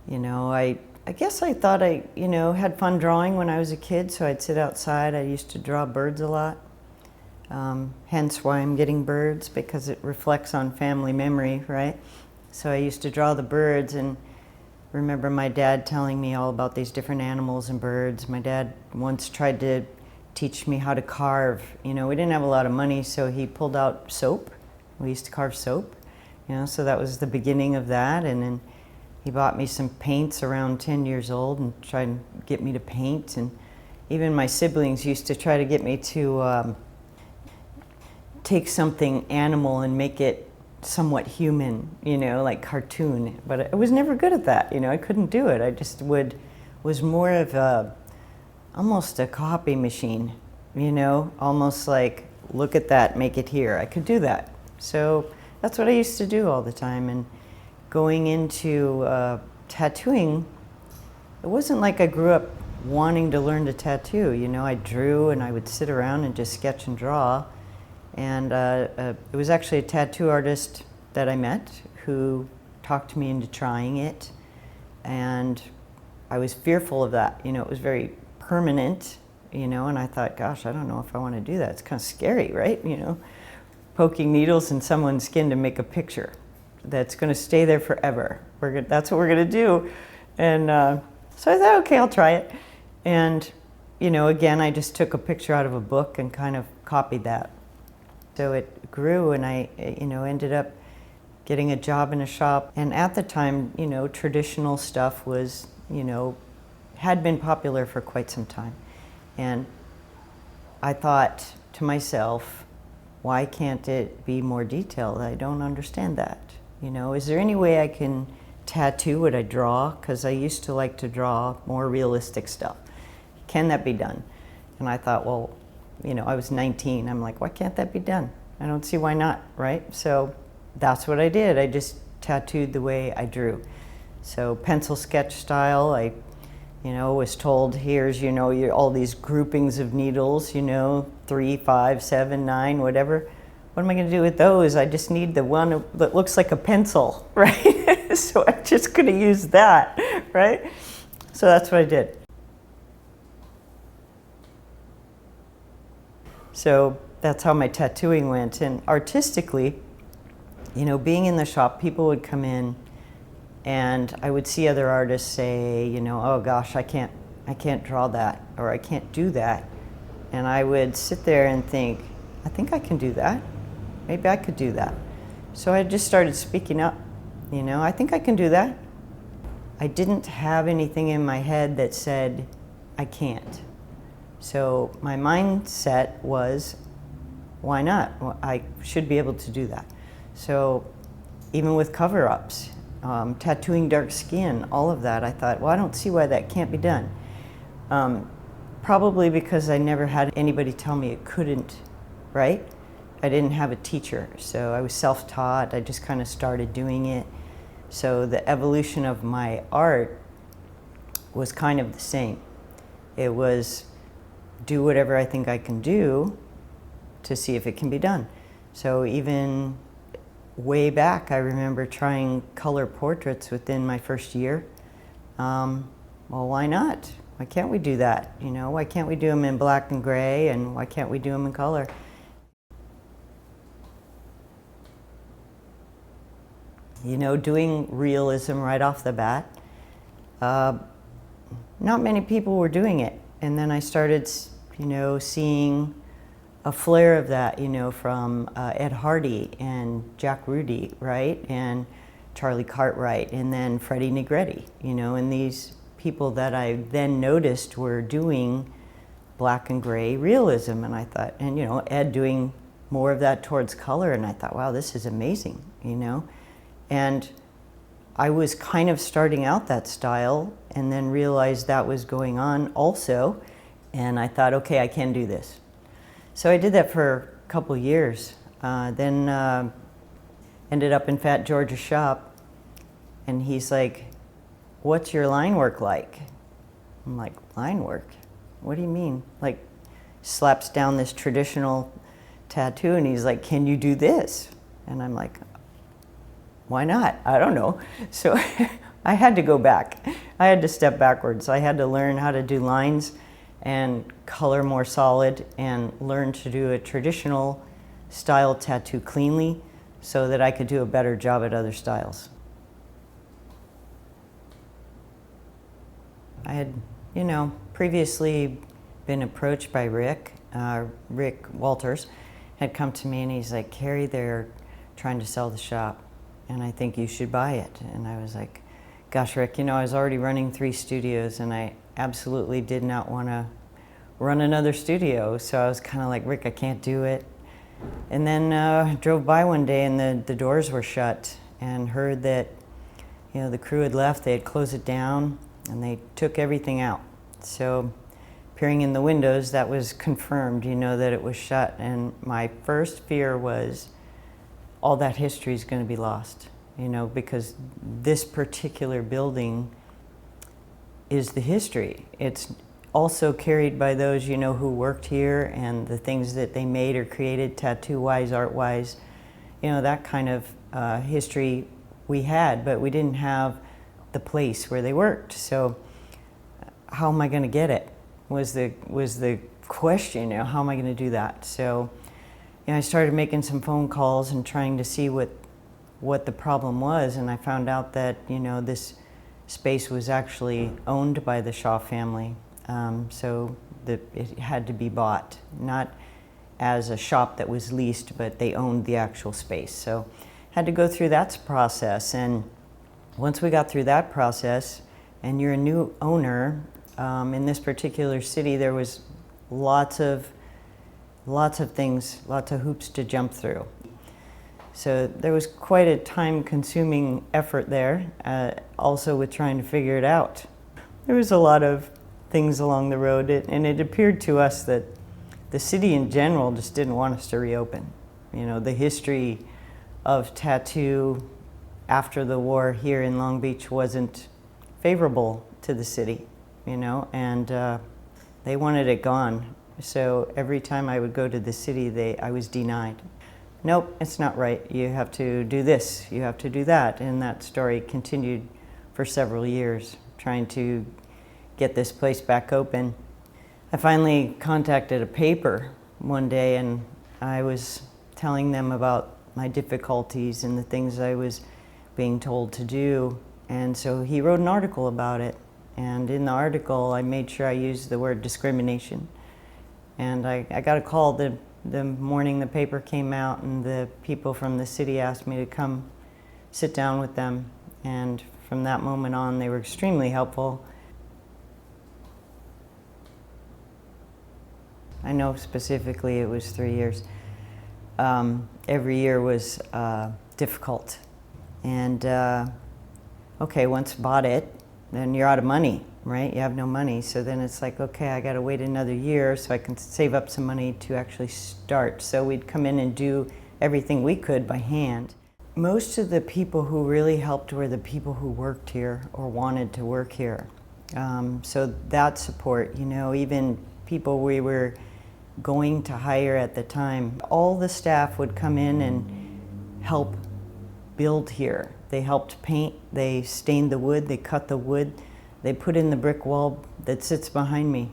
I guess I thought I, had fun drawing when I was a kid, so I'd sit outside. I used to draw birds a lot, hence why I'm getting birds, because it reflects on family memory, right? So I used to draw the birds, and remember my dad telling me all about these different animals and birds. My dad once tried to teach me how to carve. We didn't have a lot of money, so he pulled out soap. We used to carve soap, so that was the beginning of that. And then he bought me some paints around 10 years old and tried to get me to paint. And even my siblings used to try to get me to take something animal and make it somewhat human, like cartoon. But I was never good at that, I couldn't do it. I just was more of almost a copy machine, almost like, look at that, make it here. I could do that. So that's what I used to do all the time. And going into tattooing, it wasn't like I grew up wanting to learn to tattoo. I drew and I would sit around and just sketch and draw. And it was actually a tattoo artist that I met who talked me into trying it. And I was fearful of that. It was very permanent, and I thought, gosh, I don't know if I want to do that. It's kind of scary, right? Poking needles in someone's skin to make a picture that's going to stay there forever. That's what we're going to do. And so I thought, okay, I'll try it. And, again, I just took a picture out of a book and kind of copied that. So it grew, and I, ended up getting a job in a shop. And at the time, traditional stuff was, had been popular for quite some time. And I thought to myself, why can't it be more detailed? I don't understand that. Is there any way I can tattoo what I draw? Because I used to like to draw more realistic stuff. Can that be done? And I thought, well, I was 19. I'm like, why can't that be done? I don't see why not, right? So that's what I did. I just tattooed the way I drew. So pencil sketch style. I was told, here's, all these groupings of needles, 3, 5, 7, 9, whatever. What am I going to do with those? I just need the one that looks like a pencil, right? So I'm just going to use that, right? So that's what I did. So that's how my tattooing went. And artistically, being in the shop, people would come in, and I would see other artists say, oh gosh, I can't draw that, or I can't do that. And I would sit there and think, I think I can do that. Maybe I could do that. So I just started speaking up, I think I can do that. I didn't have anything in my head that said, I can't. So my mindset was, why not? Well, I should be able to do that. So even with cover-ups, tattooing dark skin, all of that, I thought, well, I don't see why that can't be done. Probably because I never had anybody tell me it couldn't, right? I didn't have a teacher, so I was self-taught. I just kind of started doing it. So the evolution of my art was kind of the same. It was do whatever I think I can do to see if it can be done. So even way back, I remember trying color portraits within my first year. Well, why not? Why can't we do that? Why can't we do them in black and gray, and why can't we do them in color? Doing realism right off the bat, not many people were doing it. And then I started, seeing a flare of that, from Ed Hardy and Jack Rudy, right? And Charlie Cartwright, and then Freddie Negretti, and these people that I then noticed were doing black and gray realism. And I thought, and Ed doing more of that towards color, and I thought, wow, this is amazing, And I was kind of starting out that style, and then realized that was going on also, and I thought, okay, I can do this. So I did that for a couple years, then ended up in Fat George's shop, and he's like, what's your line work like? I'm like, line work? What do you mean? Like, slaps down this traditional tattoo, and he's like, can you do this? And I'm like, why not? I don't know. So I had to go back. I had to step backwards. I had to learn how to do lines and color more solid and learn to do a traditional style tattoo cleanly so that I could do a better job at other styles. I had, previously been approached by Rick Walters had come to me and he's like, Kari, they're trying to sell the shop and I think you should buy it. And I was like, gosh, Rick, I was already running 3 studios and I absolutely did not want to run another studio. So I was kind of like, Rick, I can't do it. And then I drove by one day and the doors were shut and heard that, the crew had left, they had closed it down and they took everything out. So peering in the windows, that was confirmed, that it was shut. And my first fear was all that history is going to be lost, because this particular building is the history. It's also carried by those, who worked here and the things that they made or created tattoo-wise, art-wise, that kind of history we had, but we didn't have the place where they worked. So how am I going to get it? Was the question, how am I going to do that? So, I started making some phone calls and trying to see what the problem was, and I found out that, this space was actually owned by the Shaw family, so it had to be bought, not as a shop that was leased, but they owned the actual space. So had to go through that process, and once we got through that process, and you're a new owner, in this particular city, there was lots of things, lots of hoops to jump through. So there was quite a time-consuming effort there, also with trying to figure it out. There was a lot of things along the road, and it appeared to us that the city in general just didn't want us to reopen. The history of tattoo after the war here in Long Beach wasn't favorable to the city. And they wanted it gone. So every time I would go to the city, I was denied. Nope, it's not right. You have to do this, you have to do that. And that story continued for several years, trying to get this place back open. I finally contacted a paper one day and I was telling them about my difficulties and the things I was being told to do. And so he wrote an article about it. And in the article, I made sure I used the word discrimination. And I got a call the morning the paper came out, and the people from the city asked me to come sit down with them. And from that moment on, they were extremely helpful. I know specifically it was 3 years. Every year was difficult. And okay, once bought it, then you're out of money, right? You have no money. So then it's like, okay, I got to wait another year so I can save up some money to actually start. So we'd come in and do everything we could by hand. Most of the people who really helped were the people who worked here or wanted to work here. So that support, even people we were going to hire at the time, all the staff would come in and help build here. They helped paint, they stained the wood, they cut the wood, they put in the brick wall that sits behind me.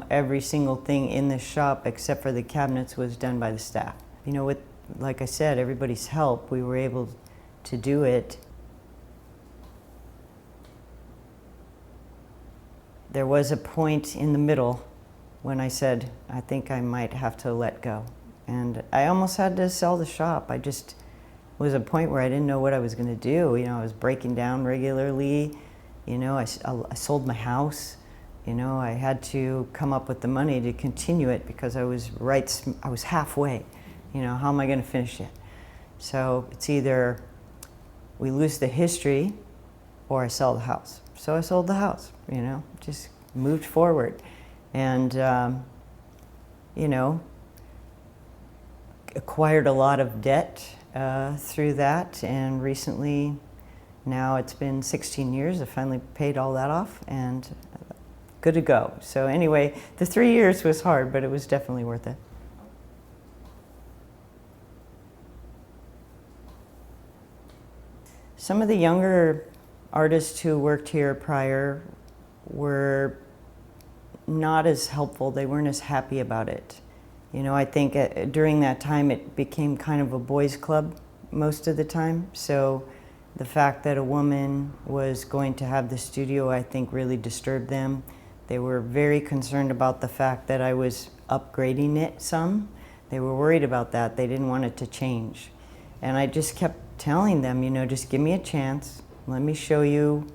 Every single thing in the shop except for the cabinets was done by the staff. With, like I said, everybody's help, we were able to do it. There was a point in the middle when I said, I think I might have to let go. And I almost had to sell the shop. Was a point where I didn't know what I was going to do. I was breaking down regularly. I sold my house. I had to come up with the money to continue it because I was halfway. How am I going to finish it? So it's either we lose the history or I sell the house. So I sold the house, just moved forward. And, acquired a lot of debt through that, and recently, now it's been 16 years, I finally paid all that off and good to go. So anyway, the 3 years was hard, but it was definitely worth it. Some of the younger artists who worked here prior were not as helpful. They weren't as happy about it. You know, I think during that time it became kind of a boys' club most of the time. So the fact that a woman was going to have the studio, I think, really disturbed them. They were very concerned about the fact that I was upgrading it some. They were worried about that. They didn't want it to change. And I just kept telling them, you know, just give me a chance. Let me show you.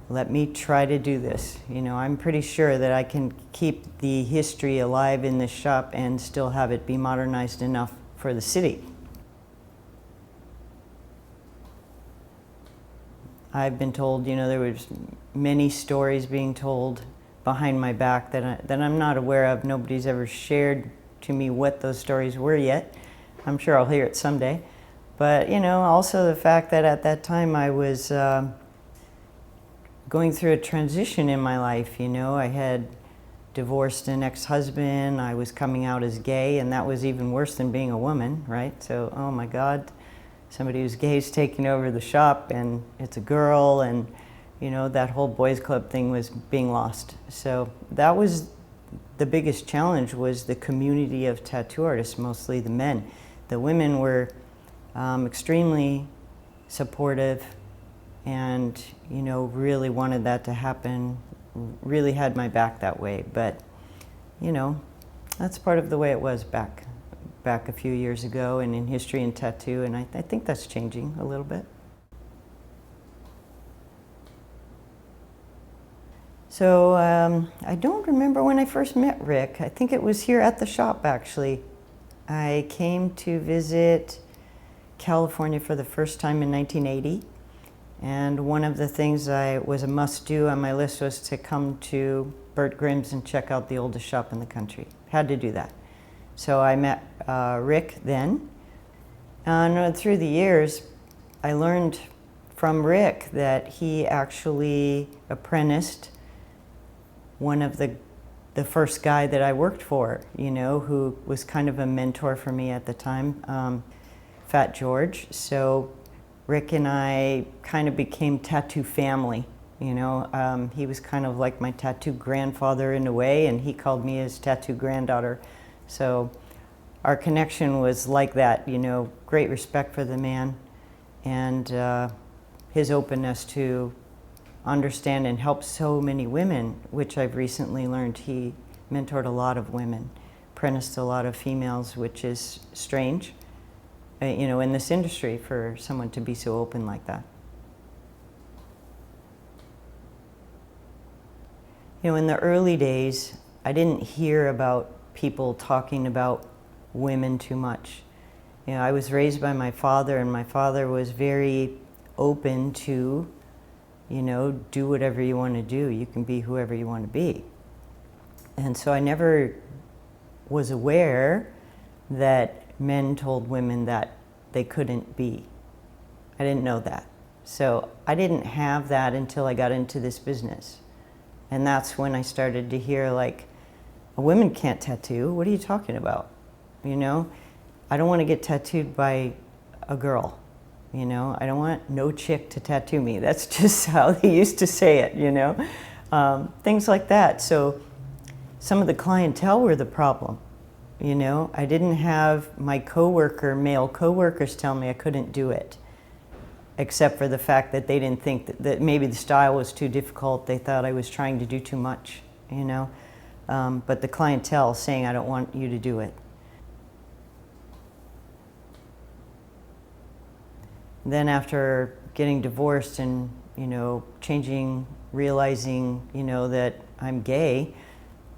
Let me try to do this. You know, I'm pretty sure that I can keep the history alive in this shop and still have it be modernized enough for the city. I've been told, you know, there was many stories being told behind my back that I'm not aware of. Nobody's ever shared to me what those stories were yet. I'm sure I'll hear it someday. But, you know, also the fact that at that time I was going through a transition in my life. You know, I had divorced an ex-husband, I was coming out as gay, and that was even worse than being a woman, right? So, oh my God, somebody who's gay is taking over the shop, and it's a girl, and, you know, that whole boys club thing was being lost. So that was the biggest challenge, was the community of tattoo artists, mostly the men. The women were extremely supportive and, you know, really wanted that to happen, really had my back that way. But, you know, that's part of the way it was back a few years ago and in history and tattoo, and I think that's changing a little bit. So I don't remember when I first met Rick. I think it was here at the shop, actually. I came to visit California for the first time in 1980. And one of the things was a must-do on my list was to come to Burt Grimm's and check out the oldest shop in the country. Had to do that. So I met Rick then. And through the years, I learned from Rick that he actually apprenticed one of the first guy that I worked for, you know, who was kind of a mentor for me at the time, Fat George. So Rick and I kind of became tattoo family, you know. He was kind of like my tattoo grandfather in a way, and he called me his tattoo granddaughter. So our connection was like that, you know, great respect for the man, and his openness to understand and help so many women, which I've recently learned he mentored a lot of women, apprenticed a lot of females, which is strange, you know, in this industry for someone to be so open like that. You know, in the early days, I didn't hear about people talking about women too much. You know, I was raised by my father, and my father was very open to, you know, do whatever you want to do. You can be whoever you want to be. And so I never was aware that men told women that they couldn't be. I didn't know that. So I didn't have that until I got into this business. And that's when I started to hear, like, a woman can't tattoo. What are you talking about? You know, I don't want to get tattooed by a girl. You know, I don't want no chick to tattoo me. That's just how they used to say it, you know. Things like that. So some of the clientele were the problem. You know, I didn't have my male coworkers tell me I couldn't do it, except for the fact that they didn't think that maybe the style was too difficult. They thought I was trying to do too much, you know. But the clientele saying, I don't want you to do it. Then after getting divorced and, you know, realizing, you know, that I'm gay,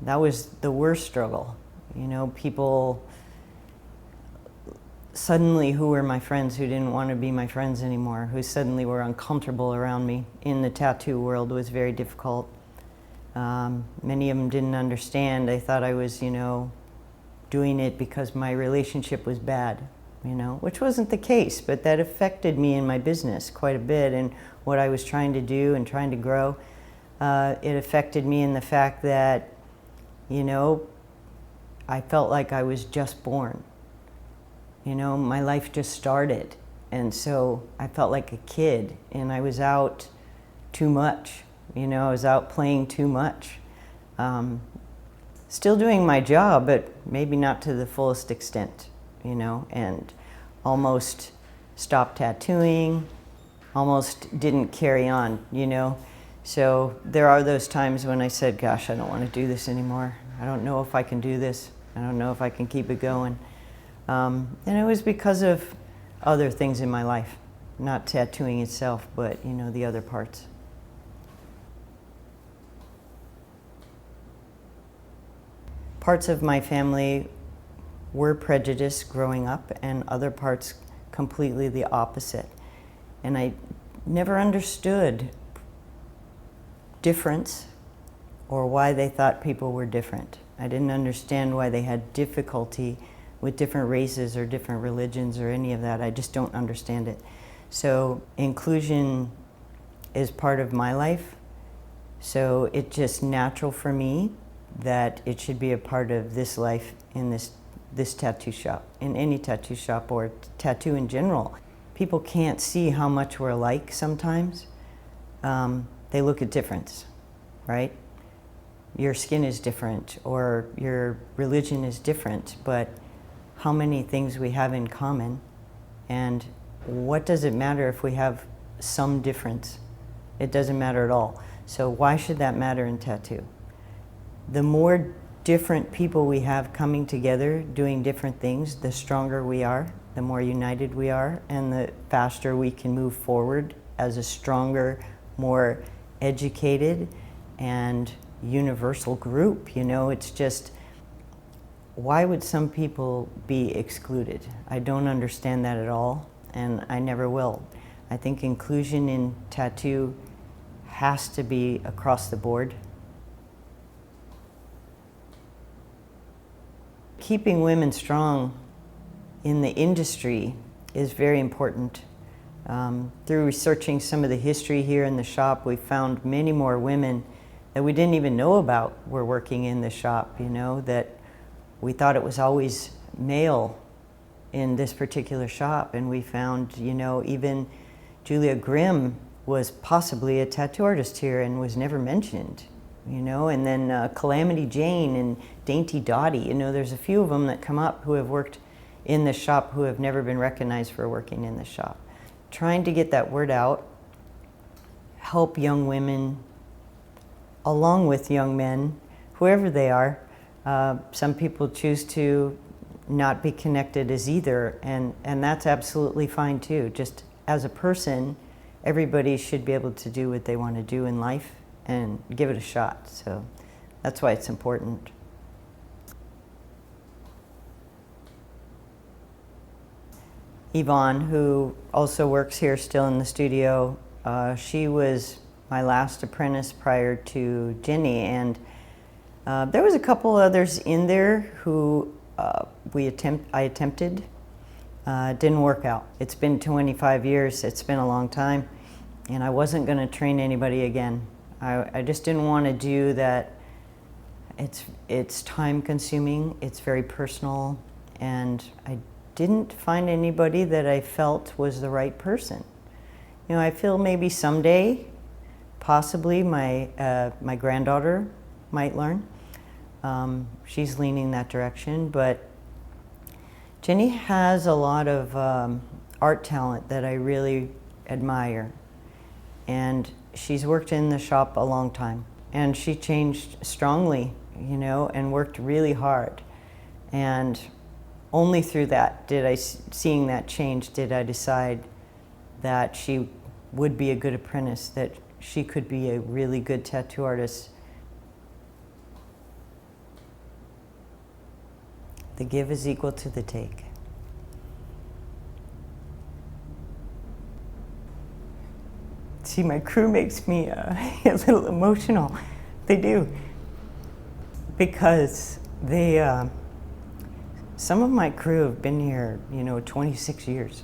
that was the worst struggle. You know, people suddenly who were my friends who didn't want to be my friends anymore, who suddenly were uncomfortable around me in the tattoo world, was very difficult. Many of them didn't understand. They thought I was, you know, doing it because my relationship was bad, you know, which wasn't the case, but that affected me in my business quite a bit and what I was trying to do and trying to grow. It affected me in the fact that, you know, I felt like I was just born. You know, my life just started. And so I felt like a kid, and I was out too much. You know, I was out playing too much. Still doing my job, but maybe not to the fullest extent, you know, and almost stopped tattooing, almost didn't carry on, you know. So there are those times when I said, gosh, I don't want to do this anymore. I don't know if I can do this. I don't know if I can keep it going. And it was because of other things in my life, not tattooing itself, but, you know, the other parts. Parts of my family were prejudiced growing up, and other parts completely the opposite. And I never understood difference or why they thought people were different. I didn't understand why they had difficulty with different races or different religions or any of that. I just don't understand it. So inclusion is part of my life. So it's just natural for me that it should be a part of this life in this tattoo shop, in any tattoo shop or tattoo in general. People can't see how much we're alike sometimes. They look at difference, right? Your skin is different or your religion is different, but how many things we have in common, and what does it matter if we have some difference? It doesn't matter at all. So why should that matter in tattoo? The more different people we have coming together doing different things, the stronger we are, the more united we are, and the faster we can move forward as a stronger, more educated and universal group. You know, it's just, why would some people be excluded? I don't understand that at all, and I never will. I think inclusion in tattoo has to be across the board. Keeping women strong in the industry is very important. Through researching some of the history here in the shop, we found many more women that we didn't even know about were working in the shop, you know, that we thought it was always male in this particular shop. And we found, you know, even Julia Grimm was possibly a tattoo artist here and was never mentioned, you know. And then Calamity Jane and Dainty Dottie, you know, there's a few of them that come up who have worked in the shop who have never been recognized for working in the shop. Trying to get that word out, help young women along with young men, whoever they are. Some people choose to not be connected as either, and that's absolutely fine too. Just as a person, everybody should be able to do what they want to do in life and give it a shot. So that's why it's important. Yvonne, who also works here still in the studio, she was my last apprentice prior to Jenny, and there was a couple others in there who I attempted. Didn't work out. It's been 25 years, it's been a long time, and I wasn't going to train anybody again. I just didn't want to do that. It's time consuming, it's very personal, and I didn't find anybody that I felt was the right person. You know, I feel maybe someday, possibly my granddaughter might learn. She's leaning that direction, but Jenny has a lot of art talent that I really admire, and she's worked in the shop a long time, and she changed strongly, you know, and worked really hard. And only through that seeing that change, did I decide that she would be a good apprentice, that she could be a really good tattoo artist. The give is equal to the take. See, my crew makes me a little emotional. They do. Because they, some of my crew have been here, you know, 26 years.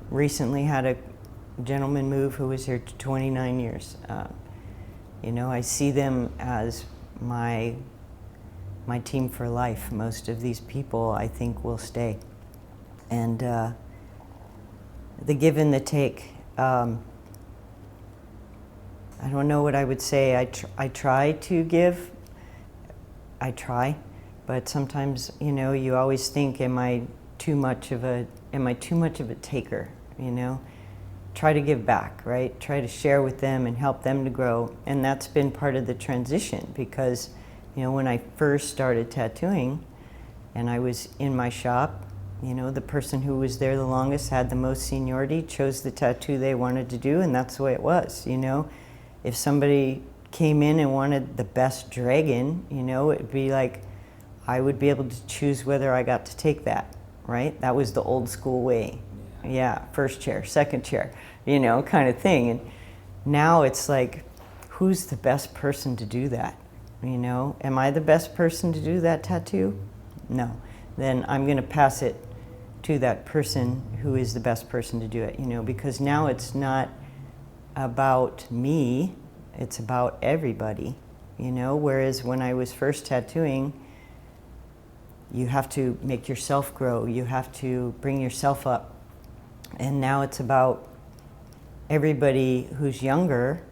Recently had a gentleman move who was here 29 years. You know, I see them as my team for life. Most of these people, I think, will stay. And the give and the take. I don't know what I would say. I try to give. I try, but sometimes, you know, you always think, am I too much of a taker, you know? Try to give back, right? Try to share with them and help them to grow. And that's been part of the transition because, you know, when I first started tattooing and I was in my shop, you know, the person who was there the longest, had the most seniority, chose the tattoo they wanted to do, and that's the way it was, you know? If somebody came in and wanted the best dragon, you know, it'd be like, I would be able to choose whether I got to take that, right? That was the old school way. Yeah, first chair, second chair, you know, kind of thing. And now it's like, who's the best person to do that? You know, am I the best person to do that tattoo? No. Then I'm going to pass it to that person who is the best person to do it, you know, because now it's not about me, it's about everybody, you know, whereas when I was first tattooing, you have to make yourself grow, you have to bring yourself up, and now it's about everybody who's younger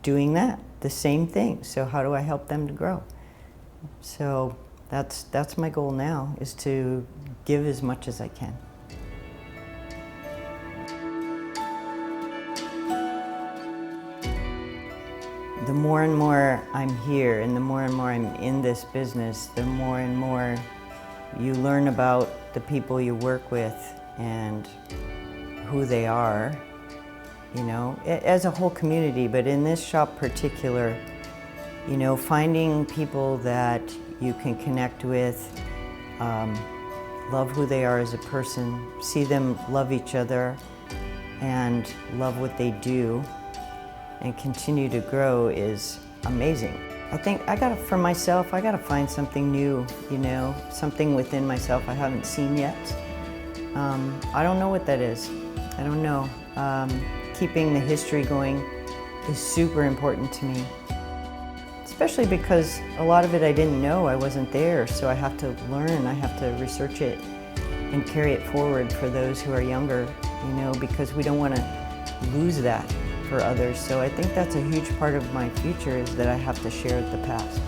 doing that, the same thing. So how do I help them to grow? So that's my goal now, is to give as much as I can. The more and more I'm here and the more I'm in this business, the more and more you learn about the people you work with and who they are, you know, as a whole community, but in this shop particular, you know, finding people that you can connect with, love who they are as a person, see them love each other and love what they do and continue to grow is amazing. I think for myself, I gotta find something new, you know, something within myself I haven't seen yet. I don't know what that is. I don't know. Keeping the history going is super important to me, especially because a lot of it I didn't know, I wasn't there, so I have to learn, I have to research it and carry it forward for those who are younger, you know, because we don't want to lose that for others. So I think that's a huge part of my future, is that I have to share the past.